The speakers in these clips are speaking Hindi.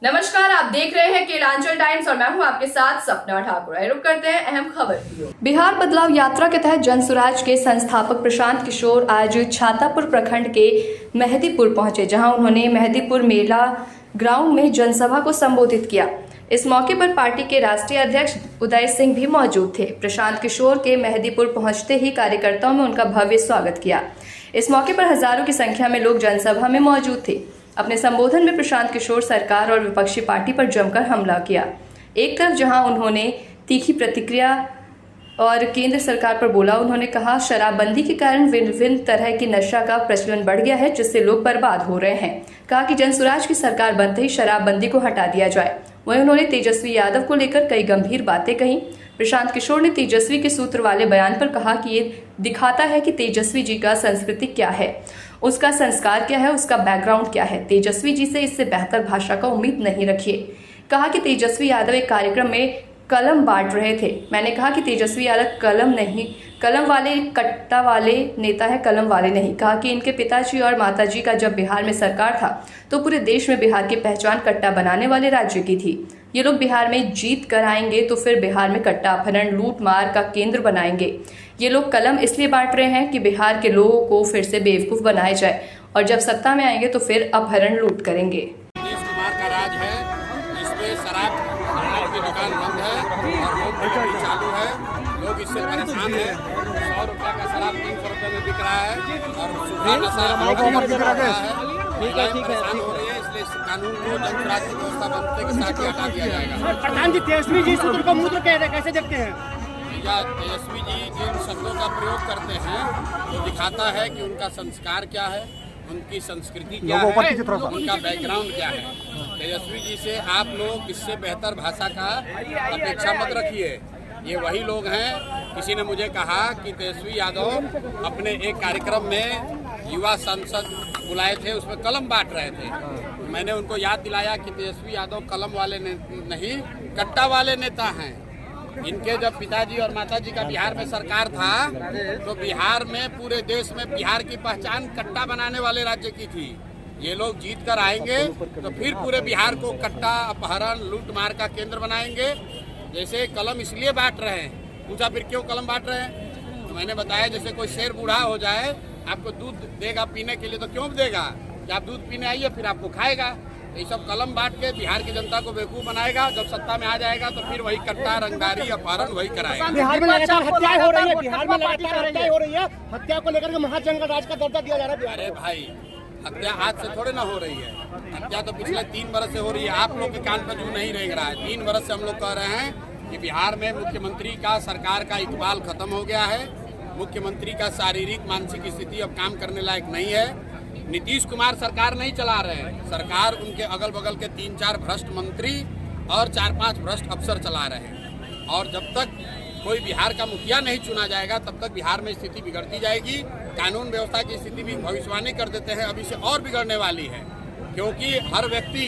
नमस्कार, आप देख रहे हैं केलांचल टाइम्स और मैं हूं आपके साथ सपना ठाकुर। रुक करते हैं अहम खबर की ओर। बिहार बदलाव यात्रा के तहत जनसुराज के संस्थापक प्रशांत किशोर आज छातापुर प्रखंड के मेहदीपुर पहुंचे, जहां उन्होंने मेहदीपुर मेला ग्राउंड में जनसभा को संबोधित किया। इस मौके पर पार्टी के राष्ट्रीय अध्यक्ष उदय सिंह भी मौजूद थे। प्रशांत किशोर के मेहदीपुर पहुंचते ही कार्यकर्ताओं में उनका भव्य स्वागत किया। इस मौके पर हजारों की संख्या में लोग जनसभा में मौजूद थे। अपने संबोधन में प्रशांत किशोर सरकार और विपक्षी पार्टी पर जमकर हमला किया। एक तरफ जहां उन्होंने तीखी प्रतिक्रिया और केंद्र सरकार पर बोला, उन्होंने कहा शराबबंदी के कारण विभिन्न तरह की नशा का प्रचलन बढ़ गया है, जिससे लोग बर्बाद हो रहे हैं। कहा कि जनसुराज की सरकार बनते ही शराबबंदी को हटा दिया जाए। वहीं उन्होंने तेजस्वी यादव को लेकर कई गंभीर बातें कही। प्रशांत किशोर ने तेजस्वी के सूत्र वाले बयान पर कहा कि ये दिखाता है कि तेजस्वी जी का संस्कृति क्या है, उसका संस्कार क्या है, उसका बैकग्राउंड क्या है। तेजस्वी जी से इससे बेहतर भाषा का उम्मीद नहीं रखिए। कहा कि तेजस्वी यादव एक कार्यक्रम में कलम बांट रहे थे। मैंने कहा कि तेजस्वी यादव कलम वाले कट्टा वाले नेता है, कलम वाले नहीं। कहा कि इनके पिताजी और माताजी का जब बिहार में सरकार था तो पूरे देश में बिहार की पहचान कट्टा बनाने वाले राज्य की थी। ये लोग बिहार में जीत कर आएंगे तो फिर बिहार में कट्टा अपहरण लूट मार का केंद्र बनाएंगे। ये लोग कलम इसलिए बांट रहे हैं कि बिहार के लोगों को फिर से बेवकूफ़ बनाया जाए और जब सत्ता में आएंगे तो फिर अपहरण लूट करेंगे। नीतीश कुमार का राज है, जिसमें शराब की दुकान बंद है और लोग चालू है। लोग इससे परेशान हैं। 100 रुपये का शराब 300 रुपये में बिक रहा है और सुबह नशा बिक रहा है। परेशान हो रही है, इसलिए इस कानून को जनसुराज की व्यवस्था बनते के साथ ही हटा दिया जाएगा। प्रधान जी, तेजस्वी जी सूत्र को मूत्र कह रहे, कैसे देखते हैं? या तेजस्वी जी जिन शब्दों का प्रयोग करते हैं वो दिखाता है कि उनका संस्कार क्या है, उनकी संस्कृति क्या है, उनका बैकग्राउंड क्या है। तेजस्वी जी से आप लोग इससे बेहतर भाषा का अपेक्षा मत रखिए। ये वही लोग हैं। किसी ने मुझे कहा कि तेजस्वी यादव अपने एक कार्यक्रम में युवा सांसद बुलाए थे, उसमें कलम बांट रहे थे। मैंने उनको याद दिलाया कि तेजस्वी यादव कलम वाले नहीं, कट्टा वाले नेता हैं। इनके जब पिताजी और माताजी का बिहार में सरकार था तो बिहार में पूरे देश में बिहार की पहचान कट्टा बनाने वाले राज्य की थी। ये लोग जीत कर आएंगे तो फिर पूरे बिहार को कट्टा अपहरण लूट मार का केंद्र बनाएंगे। जैसे कलम इसलिए बांट रहे हैं, पूछा फिर क्यों कलम बांट रहे हैं, तो मैंने बताया जैसे कोई शेर बूढ़ा हो जाए, आपको दूध देगा पीने के लिए तो क्यों देगा, कि आप दूध पीने आइए फिर आपको खाएगा। ये सब कलम बांट के बिहार की जनता को बेवकूफ बनाएगा। जब सत्ता में आ जाएगा तो फिर वही कट्टा रंगदारी अपहरण वही कराएगा। बिहार में लगातार हत्याएं हो रही है, बिहार में लगातार हत्याएं हो रही है। हत्या को लेकर के महाजनगण राज का दर्जा दिया जा रहा है। अरे भाई, हत्या आज से थोड़े ना हो रही है। हत्या तो पिछले 3 बरस से हो रही है। आप लोग के कान पर जू नहीं रेंग रहा है। 3 बरस से हम लोग कह रहे हैं कि बिहार में मुख्यमंत्री का सरकार का इकबाल खत्म हो गया है। मुख्यमंत्री का शारीरिक मानसिक स्थिति अब काम करने लायक नहीं है। नीतीश कुमार सरकार नहीं चला रहे हैं। सरकार उनके अगल बगल के 3-4 भ्रष्ट मंत्री और 4-5 भ्रष्ट अफसर चला रहे हैं। और जब तक कोई बिहार का मुखिया नहीं चुना जाएगा तब तक बिहार में स्थिति बिगड़ती जाएगी। कानून व्यवस्था की स्थिति भी भविष्यवाणी कर देते हैं अभी से और बिगड़ने वाली है, क्योंकि हर व्यक्ति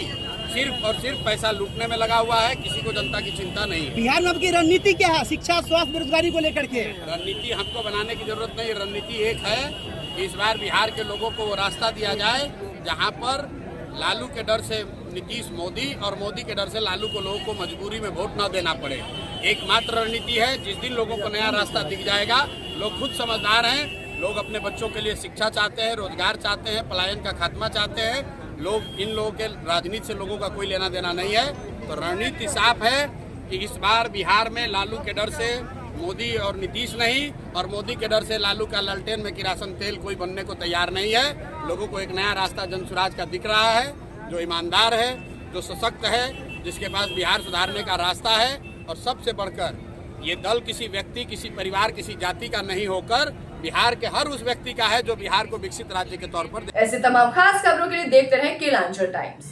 सिर्फ और सिर्फ पैसा लूटने में लगा हुआ है। किसी को जनता की चिंता नहीं है। बिहार में की रणनीति क्या है शिक्षा स्वास्थ्य बेरोजगारी को लेकर के? रणनीति हमको बनाने की जरूरत नहीं। रणनीति एक है कि इस बार बिहार के लोगों को वो रास्ता दिया जाए जहां पर लालू के डर से नीतीश मोदी और मोदी के डर से लालू को लोगों को मजबूरी में वोट न देना पड़े। एकमात्र रणनीति है। जिस दिन लोगों को नया रास्ता दिख जाएगा, लोग खुद समझदार हैं, लोग अपने बच्चों के लिए शिक्षा चाहते हैं, रोजगार चाहते हैं, पलायन का खात्मा चाहते हैं। लोग इन लोगों के राजनीति से लोगों का कोई लेना देना नहीं है। तो रणनीति साफ है कि इस बार बिहार में लालू के डर से मोदी और नीतीश नहीं, और मोदी के डर से लालू का लालटेन में किरासन तेल कोई बनने को तैयार नहीं है। लोगों को एक नया रास्ता जनसुराज का दिख रहा है, जो ईमानदार है, जो सशक्त है, जिसके पास बिहार सुधारने का रास्ता है। और सबसे बढ़कर ये दल किसी व्यक्ति, किसी परिवार, किसी जाति का नहीं होकर बिहार के हर उस व्यक्ति का है जो बिहार को विकसित राज्य के तौर पर। ऐसे तमाम खास खबरों के लिए देखते रहें केलांचल टाइम्स।